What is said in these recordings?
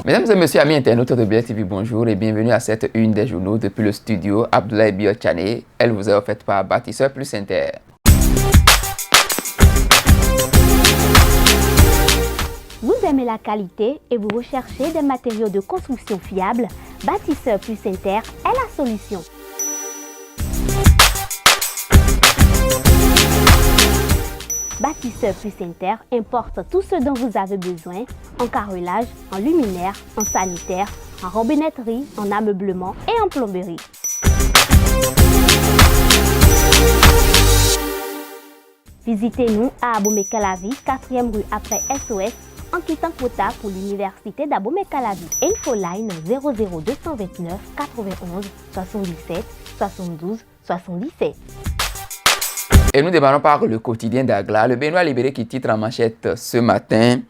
Mesdames et messieurs, amis internautes de Biel TV, bonjour et bienvenue à cette une des journaux depuis le studio Abdoulaye Biotchane. Elle vous est offerte par Bâtisseur Plus Inter. Vous aimez la qualité et vous recherchez des matériaux de construction fiables? Bâtisseur Plus Inter est la solution. Bâtisseur Plus Inter importe tout ce dont vous avez besoin en carrelage, en luminaire, en sanitaire, en robinetterie, en ameublement et en plomberie. Visitez-nous à Abomey-Calavi, 4e rue après SOS, en quittant Kota pour l'université d'Abomey-Calavi. Infoline 00229 91 77 72 77. Et nous démarrons par le quotidien d'Agla. Le Béninois libéré qui titre en manchette ce matin: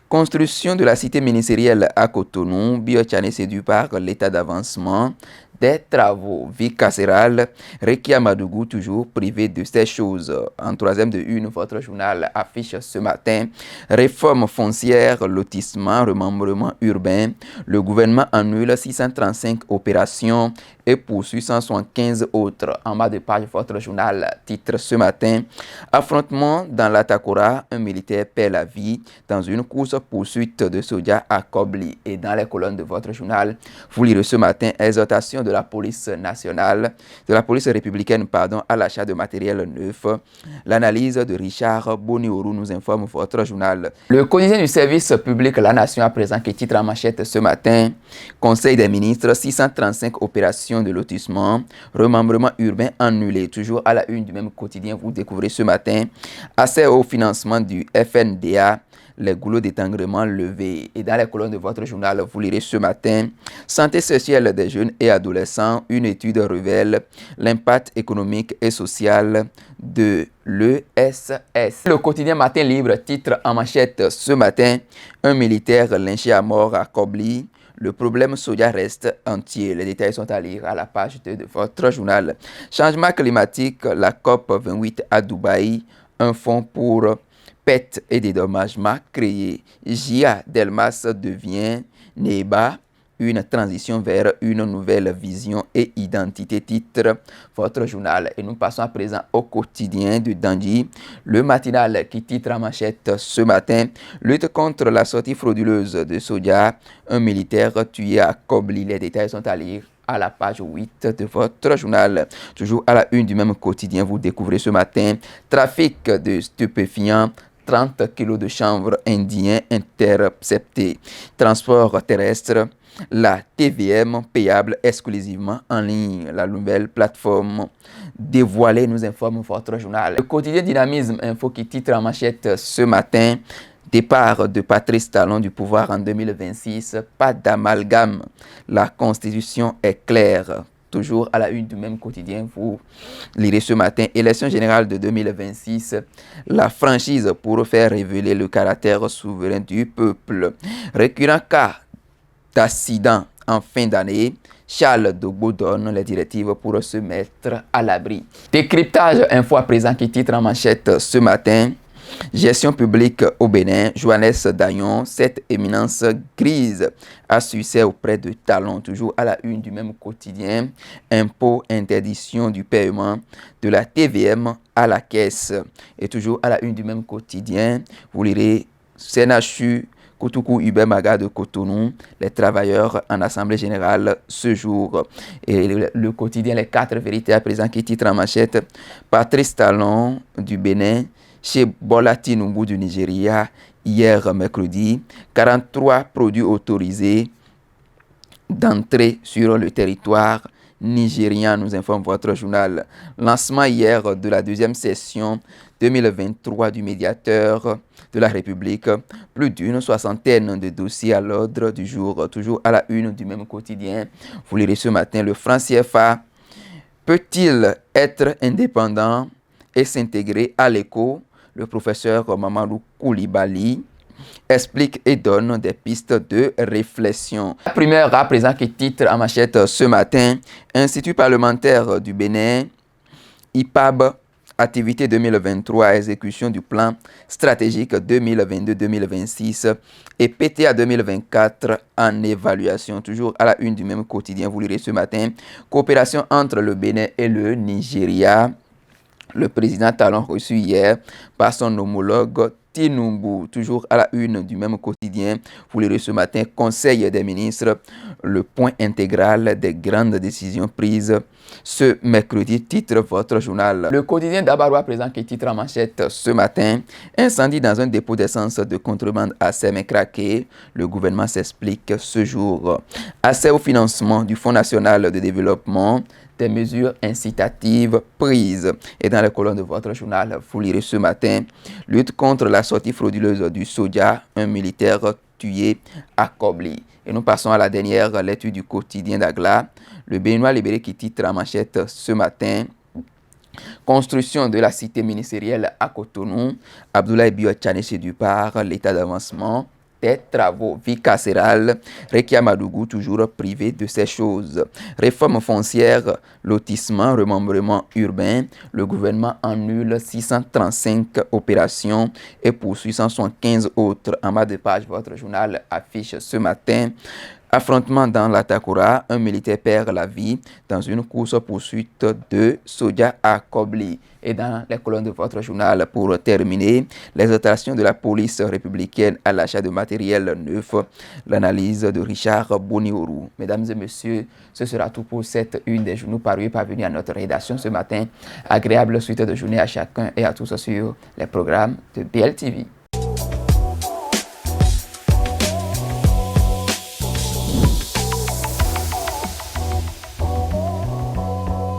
construction de la cité ministérielle à Cotonou. Biotchane séduit par l'état d'avancement des travaux. Vie carcérale, Rekia Madougou toujours privé de ces choses. En troisième de une, votre journal affiche ce matin: réforme foncière, lotissement, remembrement urbain. Le gouvernement annule 635 opérations et poursuit 175 autres. En bas de page, votre journal titre ce matin: affrontement dans la Takora, un militaire perd la vie dans une course-poursuite de soja à Kobli. Et dans les colonnes de votre journal, vous lirez ce matin: exhortation de la police nationale, de la police républicaine, à l'achat de matériel neuf. L'analyse de Richard Boniorou nous informe votre journal. Le quotidien du service public La Nation à présent qui titre en manchette ce matin: Conseil des ministres, 635 opérations de lotissement, remembrement urbain annulé. Toujours à la une du même quotidien, vous découvrez ce matin: accès au financement du FNDA, les goulots d'étanglement levés. Et dans les colonnes de votre journal, vous lirez ce matin: santé sexuelle des jeunes et adolescents, une étude révèle l'impact économique et social de l'ESS. Le quotidien Matin Libre titre en manchette ce matin: un militaire lynché à mort à Kobli. Le problème soja reste entier. Les détails sont à lire à la page 2 de votre journal. Changement climatique, la COP 28 à Dubaï, un fonds pour perte et dédommagement créé. Gia Delmas devient Neba, une transition vers une nouvelle vision et identité, titre votre journal. Et nous passons à présent au quotidien de Dandi, le matinal qui titre en manchette ce matin: lutte contre la sortie frauduleuse de soja, un militaire tué à Kobli. Les détails sont à lire à la page 8 de votre journal. Toujours à la une du même quotidien, vous découvrez ce matin: trafic de stupéfiants, 30 kilos de chanvre indien interceptés. Transport terrestre, la TVM payable exclusivement en ligne. La nouvelle plateforme dévoilée, nous informe votre journal. Le quotidien Dynamisme Info qui titre en manchette ce matin: départ de Patrice Talon du pouvoir en 2026, pas d'amalgame. La constitution est claire. Toujours à la une du même quotidien, vous lirez ce matin: élection générale de 2026, la franchise pour faire révéler le caractère souverain du peuple. Récurrent cas d'accident en fin d'année, Charles Dogbo donne les directives pour se mettre à l'abri. Décryptage info à présent qui titre en manchette ce matin: gestion publique au Bénin, Johannes Dayon, cette éminence grise a succès auprès de Talon. Toujours à la une du même quotidien, impôt, interdiction du paiement de la TVM à la caisse. Et toujours à la une du même quotidien, vous lirez CNHU Koutoukou Hubert Maga de Cotonou, les travailleurs en assemblée générale ce jour. Et le quotidien Les 4 vérités à présent qui titre en manchette: Patrice Talon du Bénin chez Bola Tinubu du Nigeria hier mercredi, 43 produits autorisés d'entrée sur le territoire nigérien, nous informe votre journal. Lancement hier de la deuxième session 2023 du médiateur de la République. Plus d'une soixantaine de dossiers à l'ordre du jour. Toujours à la une du même quotidien, vous lirez ce matin: le franc CFA peut-il être indépendant et s'intégrer à l'éco? Le professeur Mamadou Koulibaly explique et donne des pistes de réflexion. La première à présent qui titre en manchette ce matin: Institut parlementaire du Bénin, IPAB activité 2023, exécution du plan stratégique 2022-2026 et PTA 2024 en évaluation. Toujours à la une du même quotidien, vous lirez ce matin, coopération entre le Bénin et le Nigeria. Le président Talon reçu hier par son homologue Tinubu. Toujours à la une du même quotidien, vous lirez ce matin, Conseil des ministres, le point intégral des grandes décisions prises ce mercredi, titre votre journal. Le quotidien d'Abarois présent qui titre en manchette ce matin, incendie dans un dépôt d'essence de contrebande à Sémé-Craqué. Le gouvernement s'explique ce jour. Accès au financement du Fonds national de développement, des mesures incitatives prises. Et dans les colonnes de votre journal, vous lirez ce matin, lutte contre la sortie frauduleuse du soja, un militaire tué à Kobli. Et nous passons à la dernière lecture du quotidien d'Agla. Le Béninois libéré qui titre en manchette ce matin, construction de la cité ministérielle à Cotonou. Abdoulaye Biotchané du par l'état d'avancement des travaux. Vie carcérale, Rekia Madougou toujours privé de ces choses. Réforme foncière, lotissement, remembrement urbain. Le gouvernement annule 635 opérations et poursuit 175 autres. En bas de page, votre journal affiche ce matin. Affrontement dans la Takura, un militaire perd la vie dans une course-poursuite de soja à Kobli. Et dans les colonnes de votre journal, pour terminer, l'exhortation de la police républicaine à l'achat de matériel neuf, l'analyse de Richard Boniourou. Mesdames et messieurs, ce sera tout pour cette une des journaux parvenus à notre rédaction ce matin. Agréable suite de journée à chacun et à tous sur les programmes de BLTV.